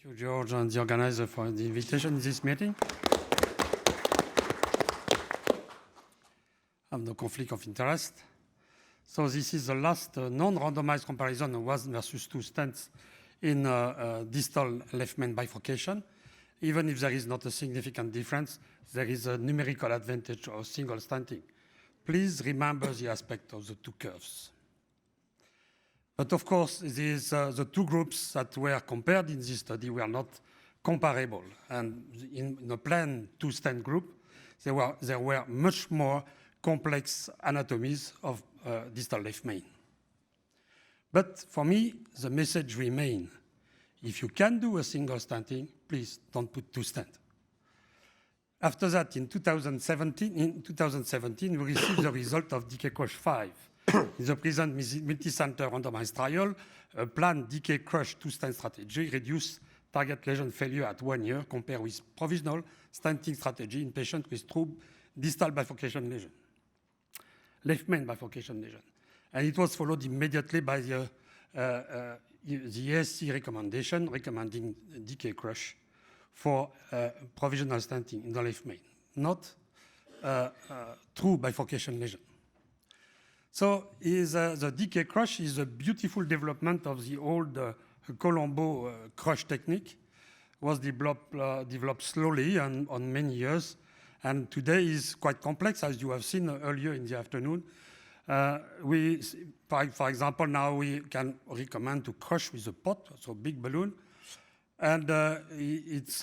Thank you, George, and the organizer for the invitation in this meeting. I have no conflict of interest. So this is the last non-randomized comparison of 1 versus 2 stents in distal left main bifurcation. Even if there is not a significant difference, there is a numerical advantage of single stenting. Please remember the aspect of the two curves. But of course, the two groups that were compared in this study were not comparable. And in the plain two-stent group, there were much more complex anatomies of distal left main. But for me, the message remains. If you can do a single stenting, please don't put two stents. After that, in 2017, we received the result of DK-CRUSH 5. In the present multi-center randomized trial, a planned DK-CRUSH two-stent strategy reduced target lesion failure at 1 year compared with provisional stenting strategy in patients with true distal bifurcation lesion, left main bifurcation lesion. And it was followed immediately by the ESC recommendation recommending DK-CRUSH for provisional stenting in the left main, not true bifurcation lesion. So the DK-CRUSH is a beautiful development of the old Colombo crush technique. It was developed slowly and on many years, and today is quite complex, as you have seen earlier in the afternoon. For example, now we can recommend to crush with a pot, so big balloon, and it's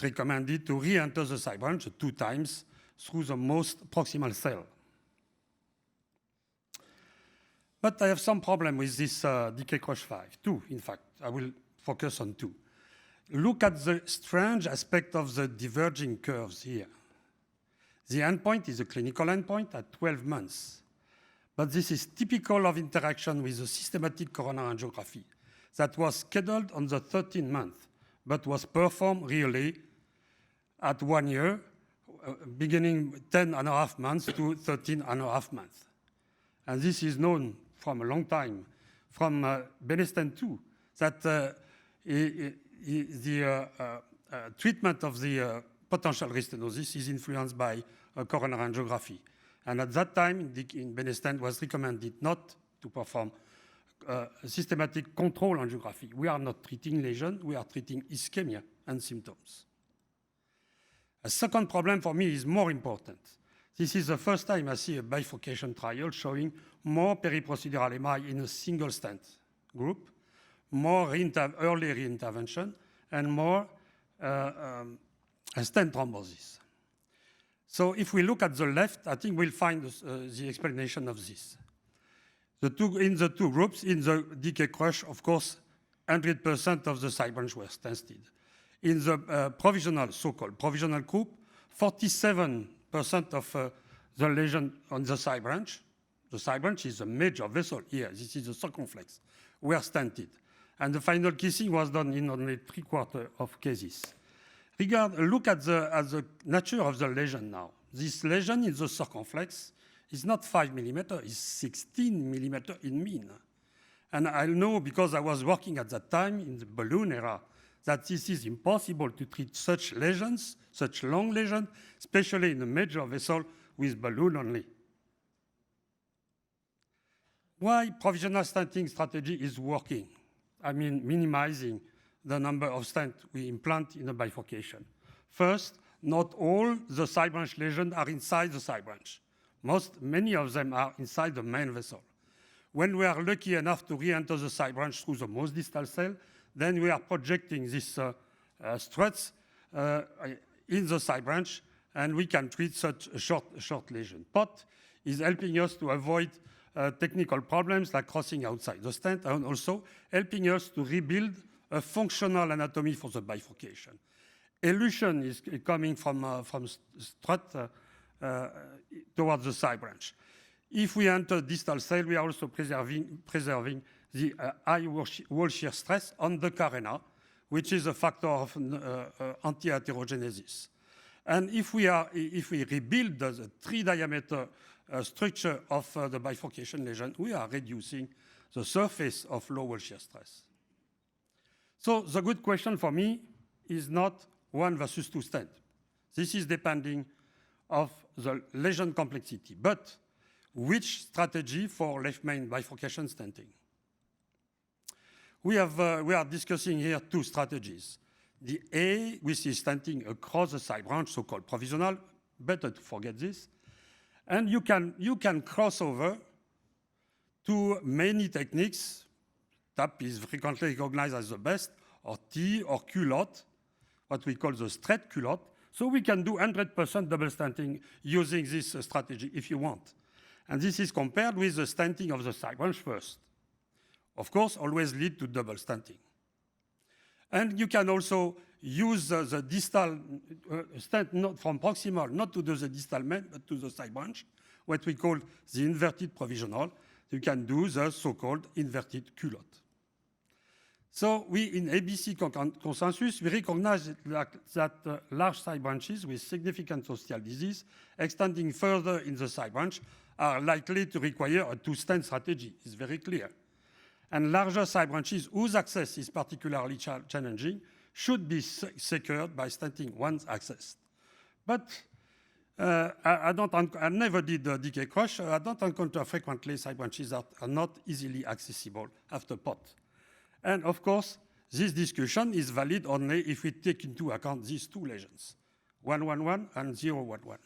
recommended to re-enter the side branch 2 times through the most proximal cell. But I have some problem with this DK-CRUSH 5, 2, in fact. I will focus on 2. Look at the strange aspect of the diverging curves here. The endpoint is a clinical endpoint at 12 months. But this is typical of interaction with a systematic coronary angiography that was scheduled on the 13th month, but was performed really at 1 year, beginning 10.5 months to 13.5 months. And this is known from a long time, from Benesten 2, that the treatment of the potential restenosis is influenced by coronary angiography. And at that time, in Benesten was recommended not to perform systematic control angiography. We are not treating lesion, we are treating ischemia and symptoms. A second problem for me is more important. This is the first time I see a bifurcation trial showing more periprocedural MI in a single stent group, more early reintervention, and more stent thrombosis. So if we look at the left, I think we'll find the explanation of this. In the two groups, in the DK-CRUSH, of course, 100% of the side branch were stented. In the provisional, so-called provisional group, 47% of the lesion on the side branch is a major vessel here. This is the circumflex. Were stented. And the final kissing was done in only 3/4 of cases. Look at the nature of the lesion now. This lesion in the circumflex is not 5 millimeters, it's 16 millimeters in mean. And I know, because I was working at that time in the balloon era, that this is impossible to treat such lesions, such long lesions, especially in a major vessel with balloon only. Why provisional stenting strategy is working? I mean, minimizing the number of stents we implant in a bifurcation. First, not all the side branch lesions are inside the side branch. Many of them are inside the main vessel. When we are lucky enough to re-enter the side branch through the most distal cell, then we are projecting these struts in the side branch, and we can treat such a short lesion. POT is helping us to avoid technical problems like crossing outside the stent, and also helping us to rebuild a functional anatomy for the bifurcation. Elution is coming from strut towards the side branch. If we enter distal cell, we are also preserving the high wall shear stress on the carena, which is a factor of anti-heterogenesis. And if we rebuild the 3-diameter structure of the bifurcation lesion, we are reducing the surface of low wall shear stress. So the good question for me is not 1 versus 2 stent. This is depending of the lesion complexity, but which strategy for left main bifurcation stenting? We are discussing here 2 strategies. The A, which is stenting across the side branch, so-called provisional, better to forget this. And you can cross over to many techniques. TAP is frequently recognized as the best, or T or culotte, what we call the straight culotte. So we can do 100% double stenting using this strategy if you want. And this is compared with the stenting of the side branch first. Of course, always lead to double stenting. And you can also use the distal stent not from proximal, not to the distal main, but to the side branch, what we call the inverted provisional. You can do the so-called inverted culotte. So we, in ABC consensus, we recognize that large side branches with significant ostial disease extending further in the side branch are likely to require a 2-stent strategy. It's very clear. And larger side branches whose access is particularly challenging should be secured by stenting once accessed. But I never did DK crush. I don't encounter frequently side branches that are not easily accessible after POT. And of course, this discussion is valid only if we take into account these 2 lesions, 111 and 011.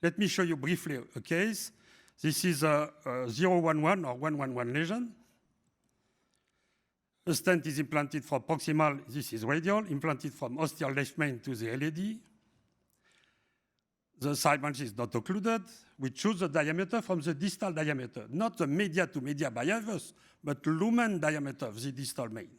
Let me show you briefly a case. This is a 011 or 111 lesion. A stent is implanted from proximal, this is radial, implanted from ostial left main to the LAD. The side branch is not occluded. We choose the diameter from the distal diameter, not the media to media bivalve, but lumen diameter of the distal main.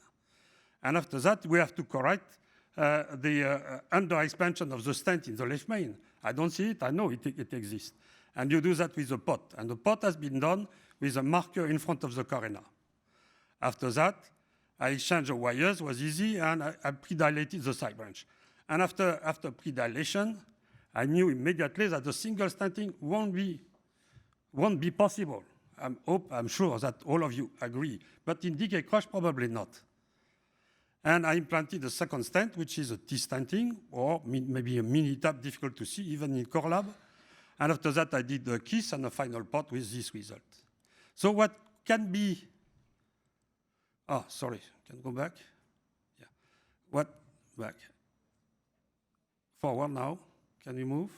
And after that, we have to correct the under-expansion of the stent in the left main. I don't see it, I know it exists. And you do that with a pot. And the pot has been done with a marker in front of the carena. After that, I exchanged the wires, was easy, and I pre-dilated the side branch. And after pre-dilation, I knew immediately that the single stenting won't be possible. I'm sure that all of you agree. But in DK crush, probably not. And I implanted a second stent, which is a T-stenting, or maybe a mini tap, difficult to see, even in core lab. And after that, I did the KISS and a final pot with this result. So what can be... Oh, sorry, can go back? Yeah. What? Back. Forward now. Can we move?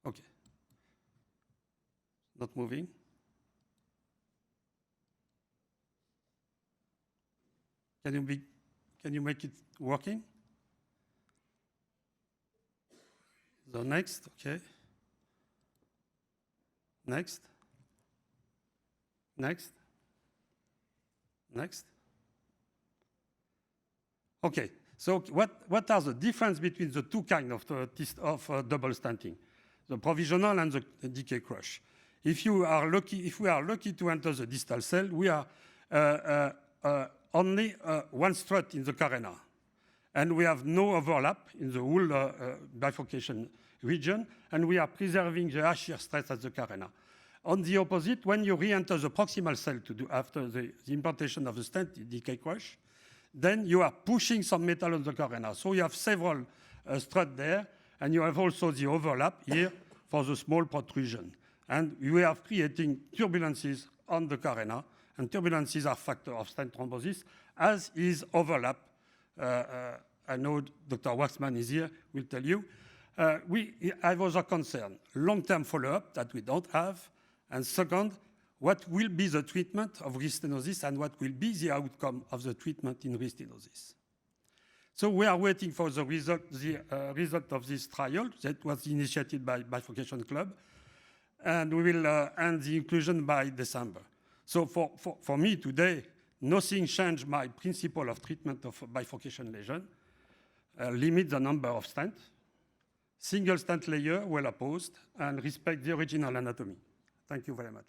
Okay. Not moving. Can you make it working? The next, okay. Next. Next. Next. Okay. So what are the difference between the 2 kinds of double stenting, the provisional and the DK crush? If we are lucky to enter the distal cell, we are only 1 strut in the carena, and we have no overlap in the whole bifurcation region, and we are preserving the shear stress at the carena. On the opposite, when you re-enter the proximal cell to do after the implantation of the stent, DK crush, then you are pushing some metal on the carena. So you have several struts there, and you have also the overlap here for the small protrusion. And we are creating turbulences on the carena, and turbulences are factor of stent thrombosis, as is overlap. I know Dr. Waxman is here, will tell you. I was a concern, long-term follow-up that we don't have, and second, what will be the treatment of restenosis and what will be the outcome of the treatment in restenosis. So we are waiting for the result of this trial that was initiated by Bifurcation Club, and we will end the inclusion by December. So for me today, nothing changed my principle of treatment of bifurcation lesion. Limit the number of stents, single stent layer well opposed, and respect the original anatomy. Thank you very much.